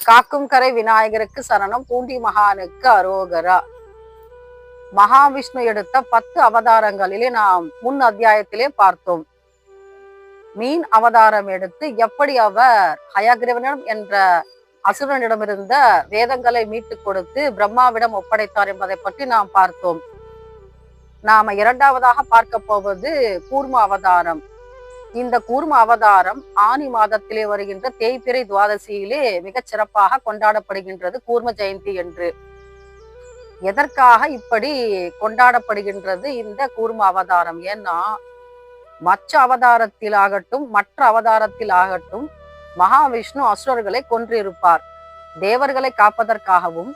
காக்கும் கரை விநாயகருக்கு சரணம், பூண்டி மகானுக்கு அரோகரா. மகாவிஷ்ணு எடுத்த 10 அவதாரங்களிலே நாம் முன் அத்தியாயத்திலே பார்த்தோம். மீன் அவதாரம் எடுத்து எப்படி அவர் ஹயக்ரீவனிடம் என்ற அசுரனிடமிருந்த வேதங்களை மீட்டு கொடுத்து பிரம்மாவிடம் ஒப்படைத்தார் என்பதை பற்றி நாம் பார்த்தோம். நாம இரண்டாவதாக பார்க்க போவது கூர்ம அவதாரம். இந்த கூர்ம அவதாரம் ஆனி மாதத்திலே வருகின்ற தேய்பிறை துவாதசியிலே மிகச் சிறப்பாக கொண்டாடப்படுகின்றது கூர்ம ஜெயந்தி என்று. எதற்காக இப்படி கொண்டாடப்படுகின்றது இந்த கூர்ம அவதாரம்? ஏன்னா மற்ற அவதாரத்தில் ஆகட்டும் மகாவிஷ்ணு அசுரர்களை கொன்றிருப்பார். தேவர்களை காப்பதற்காகவும்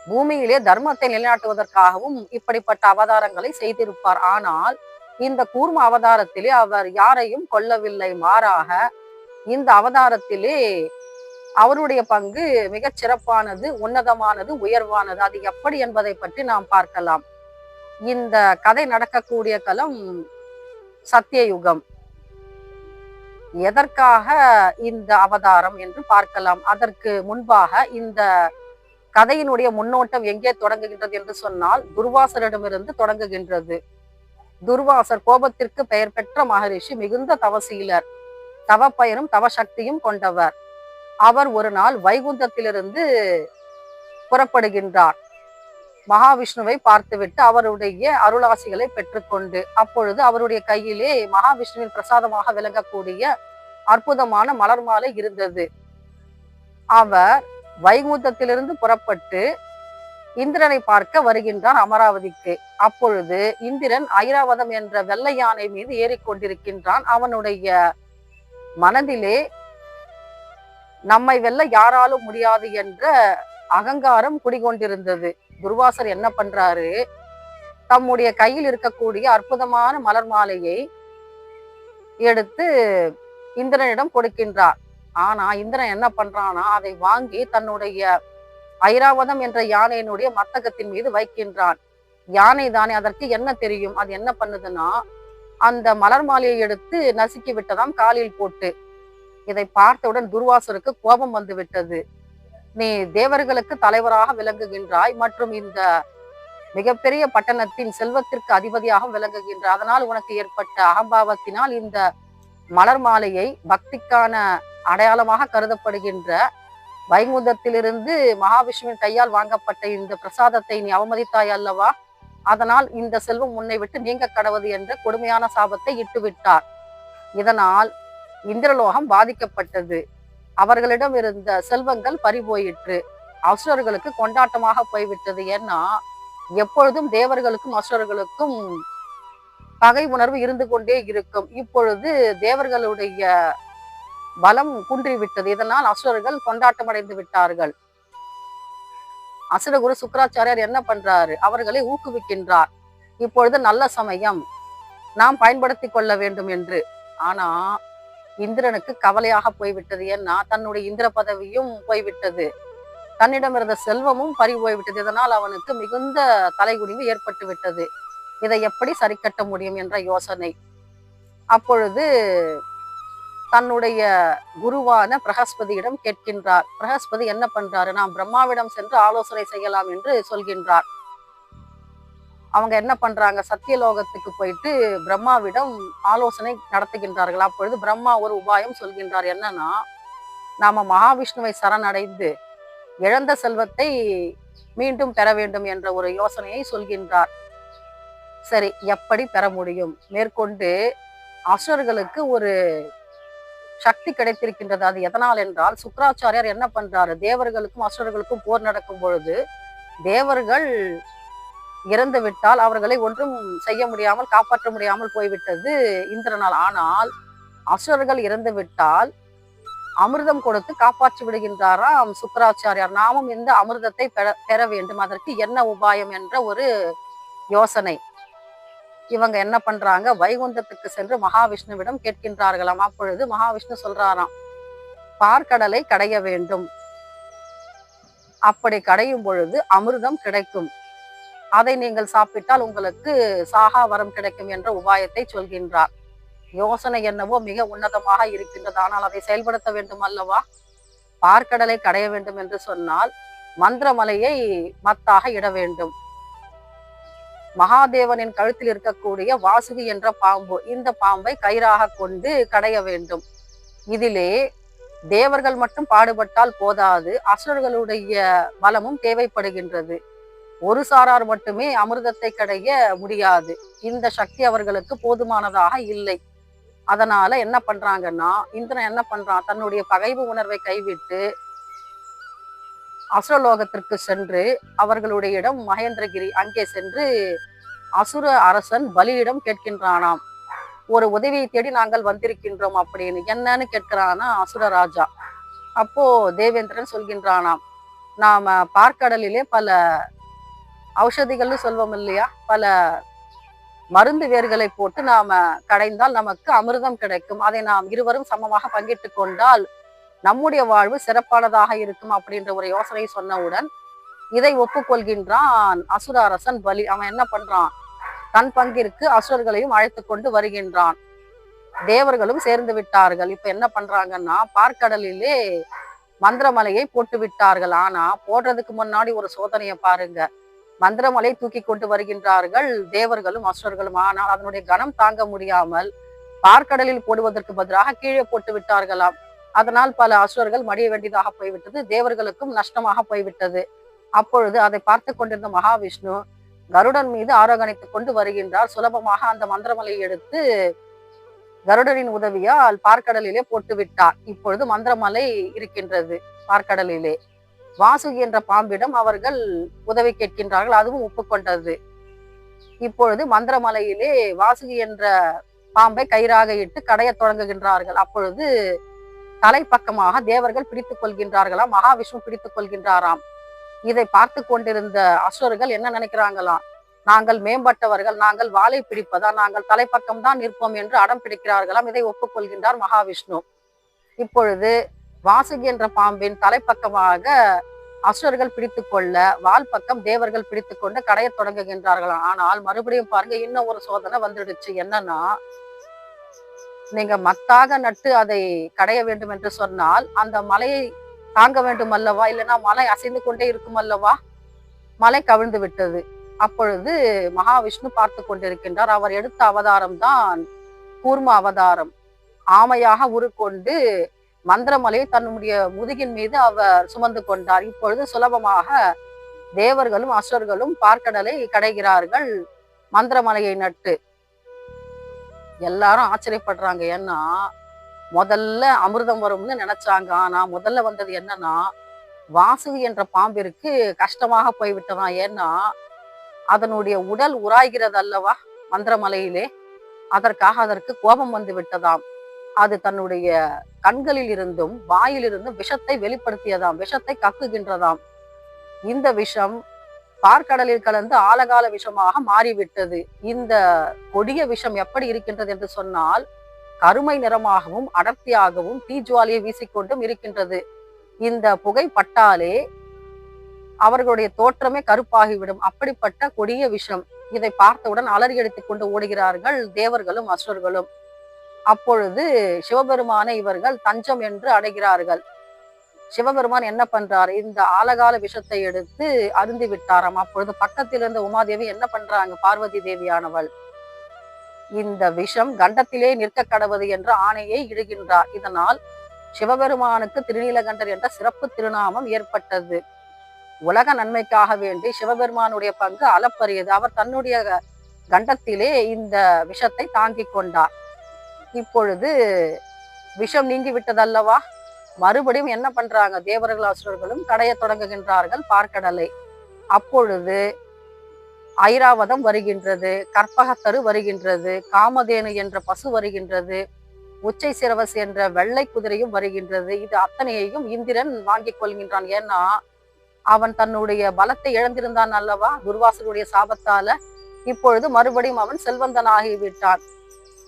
பூமியிலே தர்மத்தை நிலைநாட்டுவதற்காகவும் இப்படிப்பட்ட அவதாரங்களை செய்திருப்பார். ஆனால் இந்த கூர்ம அவதாரத்திலே அவர் யாரையும் கொல்லவில்லை. மாறாக இந்த அவதாரத்திலே அவருடைய பங்கு மிகச் சிறப்பானது, உன்னதமானது, உயர்வானது. அது எப்படி என்பதை பற்றி நாம் பார்க்கலாம். இந்த கதை நடக்கக்கூடிய களம் சத்தியயுகம். எதற்காக இந்த அவதாரம் என்று பார்க்கலாம். அதற்கு முன்பாக இந்த கதையினுடைய முன்னோட்டம் எங்கே தொடங்குகின்றது என்று சொன்னால் துர்வாசரிடமிருந்து தொடங்குகின்றது. துர்வாசர் கோபத்திற்கு பெயர் பெற்ற மகரிஷி, மிகுந்த தவசீலர், தவ பயனும் தவ சக்தியும் கொண்டவர். அவர் ஒரு நாள் வைகுந்தத்திலிருந்து புறப்படுகின்றார். மகாவிஷ்ணுவை பார்த்துவிட்டு அவருடைய அருளாசிகளை பெற்றுக்கொண்டு, அப்பொழுது அவருடைய கையிலே மகாவிஷ்ணுவின் பிரசாதமாக விளங்கக்கூடிய அற்புதமான மலர் மாலை இருந்தது. அவர் வைகுந்தத்திலிருந்து புறப்பட்டு இந்திரனை பார்க்க வருகின்றார் அமராவதிக்கு. அப்பொழுது இந்திரன் ஐராவதம் என்ற வெள்ளை யானை மீது ஏறிக்கொண்டிருக்கின்றான். அவனுடைய மனதிலே நம்மை வெல்ல யாராலும் முடியாது என்ற அகங்காரம் குடிகொண்டிருந்தது. துர்வாசர் என்ன பண்றாரு, தம்முடைய கையில் இருக்கக்கூடிய அற்புதமான மலர் மாலையை எடுத்து இந்திரனிடம் கொடுக்கின்றார். ஆனா இந்திரன் என்ன பண்றானா, அதை வாங்கி தன்னுடைய ஐராவதம் என்ற யானையினுடைய மத்தகத்தின் மீது வைக்கின்றான். யானை தானே, அதற்கு என்ன தெரியும்? அது என்ன பண்ணுதுன்னா, அந்த மலர் மாலையை எடுத்து நசுக்கி விட்டதாம் காலில் போட்டு. இதை பார்த்தவுடன் துர்வாசருக்கு கோபம் வந்து விட்டது. நீ தேவர்களுக்கு தலைவராக விளங்குகின்றாய் மற்றும் இந்த மிகப்பெரிய பட்டணத்தின் செல்வத்திற்கு அதிபதியாக விளங்குகின்றாய். அதனால் உனக்கு ஏற்பட்ட அகம்பாவத்தினால் இந்த மலர் மாலையை பக்திக்கான அடையாளமாக கருதப்படுகின்ற வைகுந்தத்திலிருந்து மகாவிஷ்ணுவின் கையால் வாங்கப்பட்ட இந்த பிரசாதத்தை நீ அவமதித்தாய் அல்லவா? அதனால் இந்த செல்வம் உன்னை விட்டு நீங்க கடவது என்ற கொடுமையான சாபத்தை இட்டுவிட்டார். இதனால் இந்திரலோகம் பாதிக்கப்பட்டது. அவர்களிடம் இருந்த செல்வங்கள் பறிபோயிற்று. அசுரர்களுக்கு கொண்டாட்டமாக போய்விட்டது. ஏன்னா எப்பொழுதும் தேவர்களுக்கும் அசுரர்களுக்கும் பகை உணர்வு இருந்து கொண்டே இருக்கும். இப்பொழுது தேவர்களுடைய பலம் குன்றிவிட்டது. இதனால் அசுரர்கள் கொண்டாட்டம் அடைந்து விட்டார்கள். அசுரகுரு சுக்கராச்சாரியார் என்ன பண்றாரு, அவர்களை ஊக்குவிக்கின்றார். இப்பொழுது நல்ல சமயம், நாம் பயன்படுத்தி கொள்ள வேண்டும் என்று. ஆனா இந்திரனுக்கு கவலையாக போய்விட்டது. ஏன்னா தன்னுடைய இந்திர பதவியும் போய்விட்டது, தன்னிடம் இருந்த செல்வமும் பறி போய்விட்டது. இதனால் அவனுக்கு மிகுந்த தலைகுனிவு ஏற்பட்டு விட்டது. இதை எப்படி சரி கட்ட முடியும் என்ற யோசனை. அப்பொழுது தன்னுடைய குருவான பிரகஸ்பதியிடம் கேட்கின்றார். பிரகஸ்பதி என்ன பண்றாரு, நாம் பிரம்மாவிடம் சென்று ஆலோசனை செய்யலாம் என்று சொல்கின்றார். அவங்க என்ன பண்றாங்க, சத்தியலோகத்துக்கு போயிட்டு பிரம்மாவிடம் ஆலோசனை நடத்துகின்றார்கள். அப்பொழுது பிரம்மா ஒரு உபாயம் சொல்கின்றார். என்னன்னா, நாம மகாவிஷ்ணுவை சரணடைந்து இழந்த செல்வத்தை மீண்டும் பெற வேண்டும் என்ற ஒரு யோசனையை சொல்கின்றார். சரி, எப்படி பெற முடியும்? மேற்கொண்டு அசுரர்களுக்கு ஒரு சக்தி கிடைத்திருக்கின்றது. அது எதனால் என்றால், சுக்கராச்சாரியார் என்ன பண்றாரு, தேவர்களுக்கும் அசுரர்களுக்கும் போர் நடக்கும் பொழுது தேவர்கள் இறந்து விட்டால் அவர்களை ஒன்றும் செய்ய முடியாமல், காப்பாற்ற முடியாமல் போய்விட்டது இந்திரனால். ஆனால் அசுரர்கள் இறந்து விட்டால் அமிர்தம் கொடுத்து காப்பாற்றி விடுகின்றாராம் சுக்கராச்சாரியார். நாமும் இந்த அமிர்தத்தை பெற வேண்டும். அதற்கு என்ன உபாயம் என்ற ஒரு யோசனை. இவங்க என்ன பண்றாங்க, வைகுந்தத்துக்கு சென்று மகாவிஷ்ணுவிடம் கேட்கின்றார்களாம். அப்பொழுது மகாவிஷ்ணு சொல்றாராம், பார்க்கடலை கடைய வேண்டும். அப்படி கடையும் பொழுது அமிர்தம் கிடைக்கும். அதை நீங்கள் சாப்பிட்டால் உங்களுக்கு சாகா வரம் கிடைக்கும் என்ற உபாயத்தை சொல்கின்றார். யோசனை என்னவோ மிக உன்னதமாக இருக்கின்றது. ஆனால் அதை செயல்படுத்த வேண்டும் அல்லவா? பார்க்கடலை கடைய வேண்டும் என்று சொன்னால் மந்திரமலையை மத்தாக இட வேண்டும். மகாதேவனின் கழுத்தில் இருக்கக்கூடிய வாசுகி என்ற பாம்பு, இந்த பாம்பை கயிறாக கொண்டு கடைய வேண்டும். இதிலே தேவர்கள் மட்டும் பாடுபட்டால் போதாது, அசுரர்களுடைய பலமும் தேவைப்படுகின்றது. ஒரு சாரார் மட்டுமே அமிர்தத்தை கடைய முடியாது. இந்த சக்தி அவர்களுக்கு போதுமானதாக இல்லை. அதனால என்ன பண்றாங்கன்னா, இந்திரன் என்ன பண்றான், தன்னுடைய பகைவு உணர்வை கைவிட்டு அசுரலோகத்திற்கு சென்று அவர்களுடைய இடம் மகேந்திரகிரி, அங்கே சென்று அசுர அரசன் பலியிடம் கேட்கின்றானாம். ஒரு உதவியை தேடி நாங்கள் வந்திருக்கின்றோம் அப்படின்னு. என்னன்னு கேட்கிறானா அசுர ராஜா. அப்போ தேவேந்திரன் சொல்கின்றானாம், நாம பார்க்கடலிலே பல ஔஷதிகள்னு சொல்வோம் இல்லையா, பல மருந்து வேர்களை போட்டு நாம கடைந்தால் நமக்கு அமிர்தம் கிடைக்கும். அதை நாம் இருவரும் சமமாக பங்கிட்டு கொண்டால் நம்முடைய வாழ்வு சிறப்பானதாக இருக்கும் அப்படின்ற ஒரு யோசனை சொன்னவுடன் இதை ஒப்புக்கொள்கின்றான் அசுர அரசன் பலி. அவன் என்ன பண்றான், தன் பங்கிற்கு அசுரர்களையும் அழைத்து கொண்டு வருகின்றான். தேவர்களும் சேர்ந்து விட்டார்கள். இப்ப என்ன பண்றாங்கன்னா, பார்க்கடலிலே மந்திரமலையை போட்டு விட்டார்கள். ஆனா போடுறதுக்கு முன்னாடி ஒரு சோதனையை பாருங்க. மந்திரமலை தூக்கி கொண்டு வருகின்றார்கள் தேவர்களும் அசுரர்களும். ஆனால் அதனுடைய கனம் தாங்க முடியாமல் பார்க்கடலில் போடுவதற்கு பதிலாக கீழே போட்டு விட்டார்களாம். அதனால் பல அசுரர்கள் மடிய வேண்டியதாக போய்விட்டது, தேவர்களுக்கும் நஷ்டமாக போய்விட்டது. அப்பொழுது அதை பார்த்து கொண்டிருந்த மகாவிஷ்ணு கருடன் மீது ஆரோகணித்துக் கொண்டு வருகின்றார். சுலபமாக அந்த மந்திரமலையை எடுத்து கருடனின் உதவியால் பார்க்கடலிலே போட்டு விட்டார். இப்பொழுது மந்திரமலை இருக்கின்றது பார்க்கடலிலே. வாசுகி என்ற பாம்பிடம் அவர்கள் உதவி கேட்கின்றார்கள், அதுவும் ஒப்புக்கொண்டது. இப்பொழுது மந்திரமலையிலே வாசுகி என்ற பாம்பை கயிறாக இட்டு கடைய தொடங்குகின்றார்கள். அப்பொழுது தலைப்பக்கமாக தேவர்கள் பிடித்துக் கொள்கின்றார்களாம், மகாவிஷ்ணு பிடித்துக் கொள்கின்றாராம். இதை பார்த்து கொண்டிருந்த அசுரர்கள் என்ன நினைக்கிறாங்களாம், நாங்கள் மேம்பட்டவர்கள், நாங்கள் வாளை பிடிப்பதா, நாங்கள் தலைப்பக்கம் தான் நிற்போம் என்று அடம் பிடிக்கிறார்களாம். இதை ஒப்புக்கொள்கின்றார் மகாவிஷ்ணு. இப்பொழுது வாசுகி என்ற பாம்பின் தலைப்பக்கமாக அசுரர்கள் பிடித்து கொள்ள, வால் பக்கம் தேவர்கள் பிடித்து கொண்டு கடைய தொடங்குகின்றார்களாம். ஆனால் மறுபடியும் பாருங்க, இன்னும் ஒரு சோதனை வந்துடுச்சு. என்னன்னா, நீங்க மத்தாக நட்டு அதை கடைய வேண்டும் என்று சொன்னால் அந்த மலையை தாங்க வேண்டும் அல்லவா, இல்லைன்னா மலை அசைந்து கொண்டே இருக்கும் அல்லவா. மலை கவிழ்ந்து விட்டது. அப்பொழுது மகாவிஷ்ணு பார்த்து கொண்டிருக்கின்றார். அவர் எடுத்த அவதாரம் தான் கூர்ம அவதாரம். ஆமையாக உருக்கொண்டு மந்திரமலையை தன்னுடைய முதுகின் மீது அவர் சுமந்து கொண்டார். இப்பொழுது சுலபமாக தேவர்களும் அசுரர்களும் பார்க்கடலை கடைகிறார்கள் மந்திரமலையை நட்டு. எல்லாரும் ஆச்சரியப்படுறாங்க. ஏன்னா முதல்ல அமிர்தம் வரும்னு நினைச்சாங்க. ஆனா முதல்ல வந்தது என்னன்னா, வாசுகி என்ற பாம்பிற்கு கஷ்டமாக போய்விட்டதாம். ஏன்னா அதனுடைய உடல் உராய்கிறது அல்லவா மந்திரமலையிலே, அதற்காக அதற்கு கோபம் வந்து விட்டதாம். அது தன்னுடைய கண்களில் இருந்தும் வாயிலிருந்தும் விஷத்தை வெளிப்படுத்தியதாம், விஷத்தை கக்குகின்றதாம். இந்த விஷம் பார்க்கடலில் கலந்து ஆழகால விஷமாக மாறிவிட்டது. இந்த கொடிய விஷம் எப்படி இருக்கின்றது என்று சொன்னால், கருமை நிறமாகவும் அடர்த்தியாகவும் தீஜுவாலியை வீசிக்கொண்டும் இருக்கின்றது. இந்த புகை பட்டாலே அவர்களுடைய தோற்றமே கருப்பாகிவிடும். அப்படிப்பட்ட கொடிய விஷம். இதை பார்த்தவுடன் அலறி அடித்துக் கொண்டு ஓடுகிறார்கள் தேவர்களும் அசுரர்களும். அப்பொழுது சிவபெருமானை இவர்கள் தஞ்சம் என்று அடைகிறார்கள். சிவபெருமான் என்ன பண்றாரு, இந்த ஆழகால விஷத்தை எடுத்து அருந்தி விட்டாராம். அப்பொழுது பக்கத்தில் இருந்த உமாதேவி என்ன பண்றாங்க, பார்வதி தேவியானவள் இந்த விஷம் கண்டத்திலே நிற்க கடவது என்ற ஆணையை இடுகின்றார். இதனால் சிவபெருமானுக்கு திருநீலகண்டர் என்ற சிறப்பு திருநாமம் ஏற்பட்டது. உலக நன்மைக்காக வேண்டி சிவபெருமானுடைய பங்கு அளப்பரியது. அவர் தன்னுடைய கண்டத்திலே இந்த விஷத்தை தாங்கிக் கொண்டார். இப்பொழுது விஷம் நீங்கி விட்டதல்லவா, மறுபடியும் என்ன பண்றாங்க, தேவர்கள் அசுரர்களும் கடைய தொடங்குகின்றார்கள் பார்க்கடலை. அப்பொழுது ஐராவதம் வருகின்றது, கற்பகத்தரு வருகின்றது, காமதேனு என்ற பசு வருகின்றது, உச்சை சிரவஸ் என்ற வெள்ளை குதிரையும் வருகின்றது. இது அத்தனையையும் இந்திரன் வாங்கிக் கொள்கின்றான். ஏன்னா அவன் தன்னுடைய பலத்தை இழந்திருந்தான் அல்லவா துர்வாசனுடைய சாபத்தால. இப்பொழுது மறுபடியும் அவன் செல்வந்தனாகிவிட்டான்.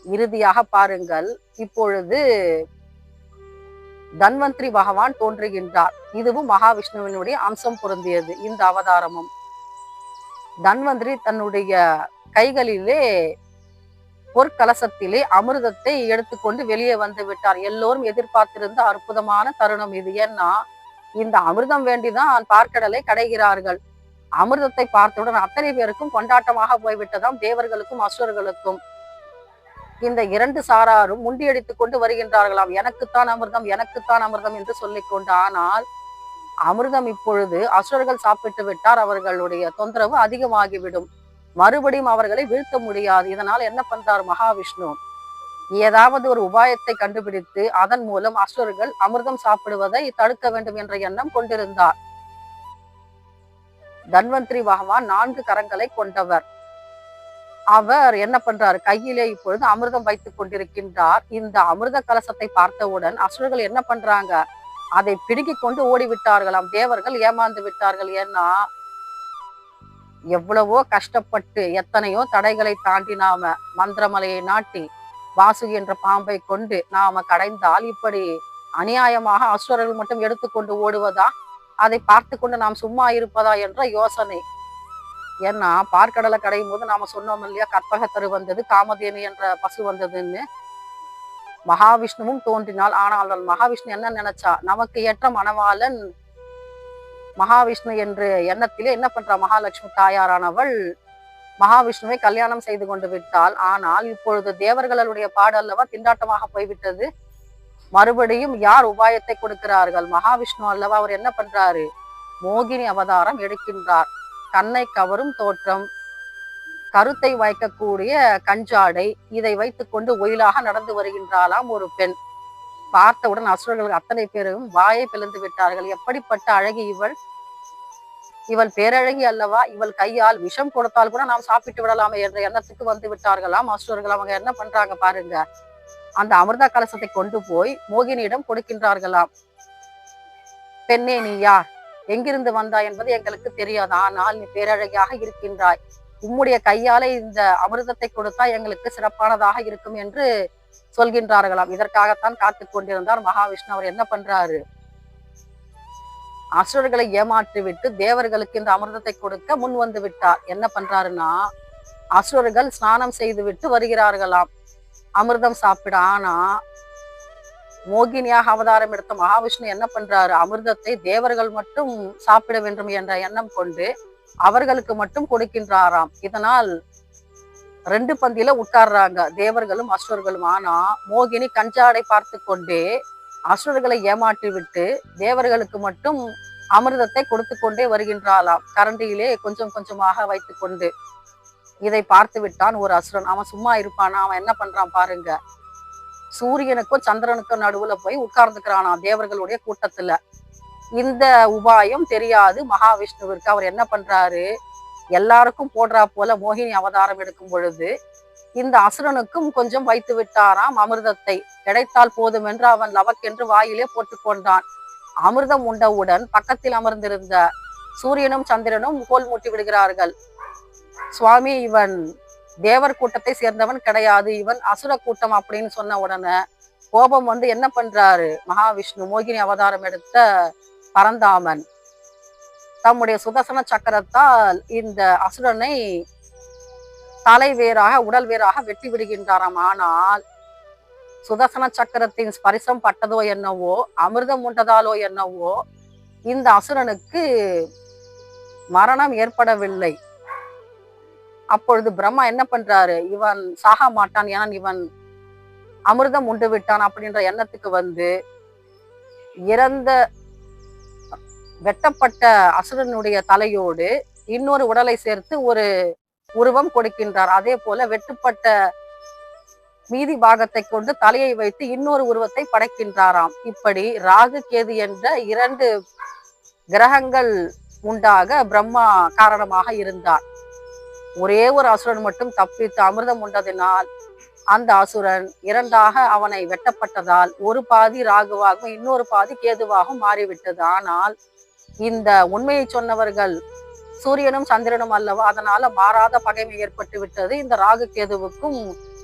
இறுதியாக பாருங்கள், இப்பொழுது தன்வந்திரி பகவான் தோன்றுகின்றார். இதுவும் மகாவிஷ்ணுவினுடைய அம்சம் பொருந்தியது இந்த அவதாரமும். தன்வந்திரி தன்னுடைய கைகளிலே பொற்கலசத்திலே அமிர்தத்தை எடுத்துக்கொண்டு வெளியே வந்து விட்டார். எல்லோரும் எதிர்பார்த்திருந்த அற்புதமான தருணம் இது. ஏன்னா இந்த அமிர்தம் வேண்டிதான் பார்க்கடலை கடைகிறார்கள். அமிர்தத்தை பார்த்தவுடன் அத்தனை பேருக்கும் கொண்டாட்டமாக போய்விட்டதாம், தேவர்களுக்கும் அசுரர்களுக்கும். இந்த இரண்டு சாராரும் முண்டியடித்துக் கொண்டு வருகின்றார்களாம். எனக்குத்தான் அமிர்தம், எனக்குத்தான் அமிர்தம் என்று சொல்லிக்கொண்டு. ஆனால் அமிர்தம் இப்பொழுது அசுரர்கள் சாப்பிட்டு விட்டார், அவர்களுடைய தொந்தரவு அதிகமாகிவிடும், மறுபடியும் அவர்களை வீழ்த்த முடியாது. இதனால் என்ன பண்றார் மகாவிஷ்ணு, ஏதாவது ஒரு உபாயத்தை கண்டுபிடித்து அதன் மூலம் அசுரர்கள் அமிர்தம் சாப்பிடுவதை தடுக்க வேண்டும் என்ற எண்ணம் கொண்டிருந்தார். தன்வந்திரி பகவான் 4 கரங்களை கொண்டவர். அவர் என்ன பண்றாரு, கையிலே இப்பொழுது அமிர்தம் வைத்துக் கொண்டிருக்கின்றார். இந்த அமிர்த கலசத்தை பார்த்தவுடன் அசுரர்கள் என்ன பண்றாங்க, அதை பிடுங்கி கொண்டு ஓடிவிட்டார்களாம். தேவர்கள் ஏமாந்து விட்டார்கள். ஏன்னா எவ்வளவோ கஷ்டப்பட்டு எத்தனையோ தடைகளை தாண்டி நாம மந்திரமலையை நாட்டி வாசுகி என்ற பாம்பை கொண்டு நாம கடைந்தால் இப்படி அநியாயமாக அசுரர்கள் மட்டும் எடுத்துக்கொண்டு ஓடுவதா, அதை பார்த்து கொண்டு நாம் சும்மா இருப்பதா என்ற யோசனை. ஏன்னா பார்க்கடலை கடையும் போது நாம சொன்னோம் இல்லையா, கற்பகத்தரு வந்தது, காமதேனு என்ற பசு வந்ததுன்னு. மகாவிஷ்ணுவும் தோன்றினாள். ஆனால் மகாவிஷ்ணு என்ன நினைச்சா, நமக்கு ஏற்ற மணவாளன் மகாவிஷ்ணு என்று எண்ணத்திலே என்ன பண்றா, மகாலட்சுமி தாயாரானவள் மகாவிஷ்ணுவை கல்யாணம் செய்து கொண்டு விட்டாள். ஆனால் இப்பொழுது தேவர்களுடைய பாடு அல்லவா திண்டாட்டமாக போய்விட்டது. மறுபடியும் யார் உபாயத்தை கொடுக்கிறார்கள், மகாவிஷ்ணு அல்லவா. அவர் என்ன பண்றாரு, மோகினி அவதாரம் எடுக்கின்றார். கண்ணை கவரும் தோற்றம், கருத்தை வைக்கக்கூடிய கஞ்சாடை, இதை வைத்துக்கொண்டு ஒயிலாக நடந்து வருகின்றாளாம் ஒரு பெண். பார்த்தவுடன் அசுரர்கள் அத்தனை பேரும் வாயை பிளந்து விட்டார்கள். எப்படிப்பட்ட அழகி இவள், இவள் பேரழகி அல்லவா, இவள் கையால் விஷம் கொடுத்தால் கூட நாம் சாப்பிட்டு விடலாமே என்ற எண்ணத்துக்கு வந்து விட்டார்களாம் அசுரர்கள். அவங்க என்ன பண்றாங்க பாருங்க, அந்த அமிர்த கலசத்தை கொண்டு போய் மோகினியிடம் கொடுக்கின்றார்களாம். பெண்ணே, நீ யார், எங்கிருந்து வந்தாய் என்பது எங்களுக்கு தெரியாது, ஆனால் நீ பேரழகியாக இருக்கின்றாய், உம்முடைய கையாலே இந்த அமிர்தத்தை கொடுத்தா எங்களுக்கு சிறப்பானதாக இருக்கும் என்று சொல்கின்றார்களாம். இதற்காகத்தான் காத்து கொண்டிருந்தார் மகாவிஷ்ணு. அவர் என்ன பண்றாரு, அசுரர்களை ஏமாற்றி விட்டு தேவர்களுக்கு இந்த அமிர்தத்தை கொடுக்க முன் வந்து விட்டார். என்ன பண்றாருன்னா, அசுரர்கள் ஸ்நானம் செய்து விட்டு வருகிறார்களாம் அமிர்தம் சாப்பிட. ஆனா மோகினியாக அவதாரம் எடுத்த மகாவிஷ்ணு என்ன பண்றாரு, அமிர்தத்தை தேவர்கள் மட்டும் சாப்பிட வேண்டும் என்ற எண்ணம் கொண்டு அவர்களுக்கு மட்டும் கொடுக்கின்றாராம். இதனால் 2 பந்தியில உட்கார்றாங்க தேவர்களும் அசுரர்களும். ஆனா மோகினி கஞ்சாடை பார்த்து கொண்டே அசுரர்களை ஏமாற்றி விட்டு தேவர்களுக்கு மட்டும் அமிர்தத்தை கொடுத்து கொண்டே வருகின்றாளாம், கரண்டியிலே கொஞ்சம் கொஞ்சமாக வைத்து கொண்டு. இதை பார்த்து விட்டான் ஒரு அசுரன். அவன் சும்மா இருப்பானா, அவன் என்ன பண்றான் பாருங்க, சூரியனுக்கும் சந்திரனுக்கும் நடுவுல போய் உட்கார்ந்துக்கிறானா தேவர்களுடைய கூட்டத்துல. இந்த உபாயம் தெரியாது மகாவிஷ்ணுவிற்கு. அவர் என்ன பண்றாரு, எல்லாருக்கும் போடுறா போல மோகினி அவதாரம் எடுக்கும் பொழுது இந்த அசுரனுக்கும் கொஞ்சம் வைத்து விட்டாராம் அமிர்தத்தை. கிடைத்தால் போதும் என்று அவன் லவக்கென்று வாயிலே போட்டுக்கொண்டான். அமிர்தம் உண்டவுடன் பக்கத்தில் அமர்ந்திருந்த சூரியனும் சந்திரனும் கோல் மூட்டி விடுகிறார்கள். சுவாமி, இவன் தேவர் கூட்டத்தை சேர்ந்தவன் கிடையாது, இவன் அசுர கூட்டம் அப்படின்னு சொன்ன உடனே கோபம் வந்து என்ன பண்றாரு மகாவிஷ்ணு, மோகினி அவதாரம் எடுத்த பரந்தாமன் தம்முடைய சுதர்சன சக்கரத்தால் இந்த அசுரனை தலை வேறாக உடல் வேறாக வெட்டி விடுகின்றாராம். ஆனால் சுதர்சன சக்கரத்தின் ஸ்பரிசம் பட்டதோ என்னவோ, அமிர்தம் உண்டதாலோ என்னவோ, இந்த அசுரனுக்கு மரணம் ஏற்படவில்லை. அப்பொழுது பிரம்மா என்ன பண்றாரு, இவன் சாக மாட்டான், ஏன்னா இவன் அமிர்தம் உண்டு விட்டான் அப்படின்ற எண்ணத்துக்கு வந்து இறந்த வெட்டப்பட்ட அசுரனுடைய தலையோடு இன்னொரு உடலை சேர்த்து ஒரு உருவம் கொடுக்கின்றார். அதே போல வெட்டுப்பட்ட மீதி பாகத்தை கொண்டு தலையை வைத்து இன்னொரு உருவத்தை படைக்கின்றாராம். இப்படி ராகு கேது என்ற 2 கிரகங்கள் உண்டாக பிரம்மா காரணமாக இருந்தார். ஒரே ஒரு அசுரன் மட்டும் தப்பித்து அமிர்தம் உண்டதினால் அந்த அசுரன் 2ஆக அவனை வெட்டப்பட்டதால் ஒரு பாதி ராகுவாகவும் இன்னொரு பாதி கேதுவாகவும் மாறிவிட்டது. ஆனால் இந்த உண்மையை சொன்னவர்கள் சூரியனும் சந்திரனும் அல்லவா, அதனால மாறாத பகைமை ஏற்பட்டு விட்டது இந்த ராகு கேதுவுக்கும்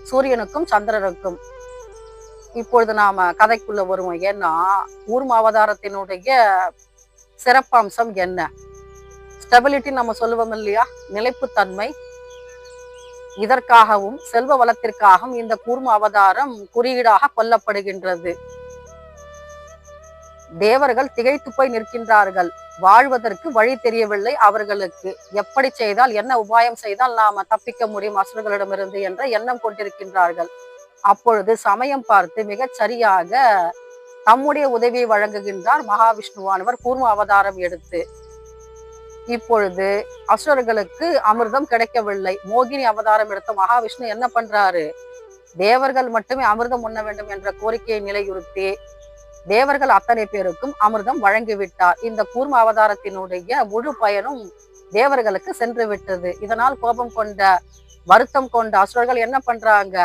சூரியனுக்கும் சந்திரனுக்கும். இப்பொழுது நாம கதைக்குள்ள வருவோம். ஏன்னா ஊர்ம அவதாரத்தினுடைய சிறப்பம்சம் என்ன, ஸ்டெபிலிட்டி நம்ம சொல்லுவோம் இல்லையா, நிலைப்புத்தன்மை. இதற்காகவும் செல்வ வளத்திற்காகவும் இந்த கூர்ம அவதாரம் குறியீடாக கொல்லப்படுகின்றது. தேவர்கள் திகைத்து போய் நிற்கின்றார்கள். வாழ்வதற்கு வழி தெரியவில்லை அவர்களுக்கு. எப்படி செய்தால், என்ன உபாயம் செய்தால் நாம தப்பிக்க முடியும் அசுரர்களிடமிருந்து என்ற எண்ணம் கொண்டிருக்கின்றார்கள். அப்பொழுது சமயம் பார்த்து மிகச் சரியாக தம்முடைய உதவியை வழங்குகின்றார் மகாவிஷ்ணுவானவர் கூர்ம அவதாரம் எடுத்து. இப்பொழுது அசுரர்களுக்கு அமிர்தம் கிடைக்கவில்லை. மோகினி அவதாரம் எடுத்த மகாவிஷ்ணு என்ன பண்றாரு, தேவர்கள் மட்டுமே அமிர்தம் உண்ண வேண்டும் என்ற கோரிக்கையை நிலையுறுத்தி தேவர்கள் அத்தனை பேருக்கும் அமிர்தம் வழங்கிவிட்டார். இந்த கூர்ம அவதாரத்தினுடைய முழு பயனும் தேவர்களுக்கு சென்று விட்டது. இதனால் கோபம் கொண்ட, வருத்தம் கொண்ட அசுரர்கள் என்ன பண்றாங்க,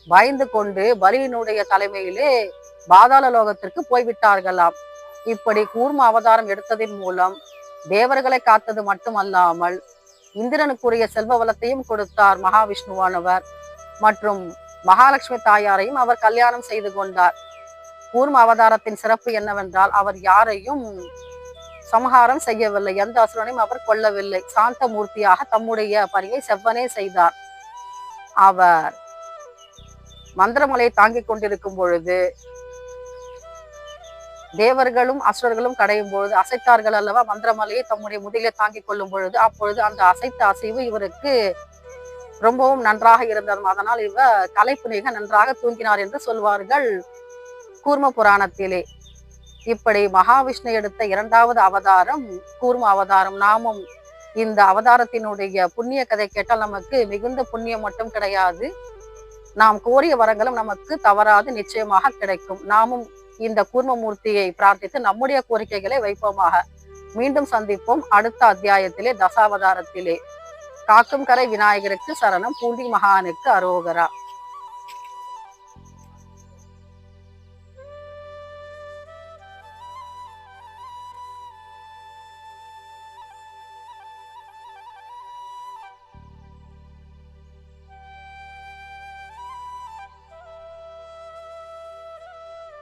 பயந்து கொண்டு பலியினுடைய தலைமையிலே பாதாள லோகத்திற்கு போய்விட்டார்களாம். இப்படி கூர்ம அவதாரம் எடுத்ததின் மூலம் தேவர்களை காத்தது மட்டுமல்லாமல் இந்திரனுக்குரிய செல்வ வளத்தையும் கொடுத்தார் மகாவிஷ்ணுவானவர். மற்றும் மகாலட்சுமி தாயாரையும் அவர் கல்யாணம் செய்து கொண்டார். கூர்ம அவதாரத்தின் சிறப்பு என்னவென்றால், அவர் யாரையும் சமஹாரம் செய்யவில்லை, எந்த அசுரனையும் அவர் கொல்லவில்லை. சாந்த மூர்த்தியாக தம்முடைய பணியை செவ்வனே செய்தார். அவர் மந்திரமலை தாங்கிக் கொண்டிருக்கும் பொழுது தேவர்களும் அசுரர்களும் கடையும் பொழுது அசைத்தார்கள் அல்லவா, மந்திரமலையை தம்முடைய முதுகிலே தாங்கிக் கொள்ளும் பொழுது. அப்பொழுது அந்த அசைத்த அசைவு இவருக்கு ரொம்பவும் நன்றாக இருந்தது. அதனால் இவர் களைப்பு நீங்க நன்றாக தூங்கினார் என்று சொல்வார்கள் கூர்ம புராணத்திலே. இப்படி மகாவிஷ்ணு எடுத்த இரண்டாவது அவதாரம் கூர்ம அவதாரம். நாமும் இந்த அவதாரத்தினுடைய புண்ணிய கதை கேட்டால் நமக்கு மிகுந்த புண்ணியம் மட்டும் கிடையாது, நாம் கோரிய வரங்களும் நமக்கு தவறாது நிச்சயமாக கிடைக்கும். நாமும் இந்த கூர்மமூர்த்தியை பிரார்த்தித்து நம்முடைய கோரிக்கைகளை வைப்போமாக. மீண்டும் சந்திப்போம் அடுத்த அத்தியாயத்திலே, தசாவதாரத்திலே. காக்கும் கரை விநாயகருக்கு சரணம், பூண்டி மகானுக்கு அரோகரா.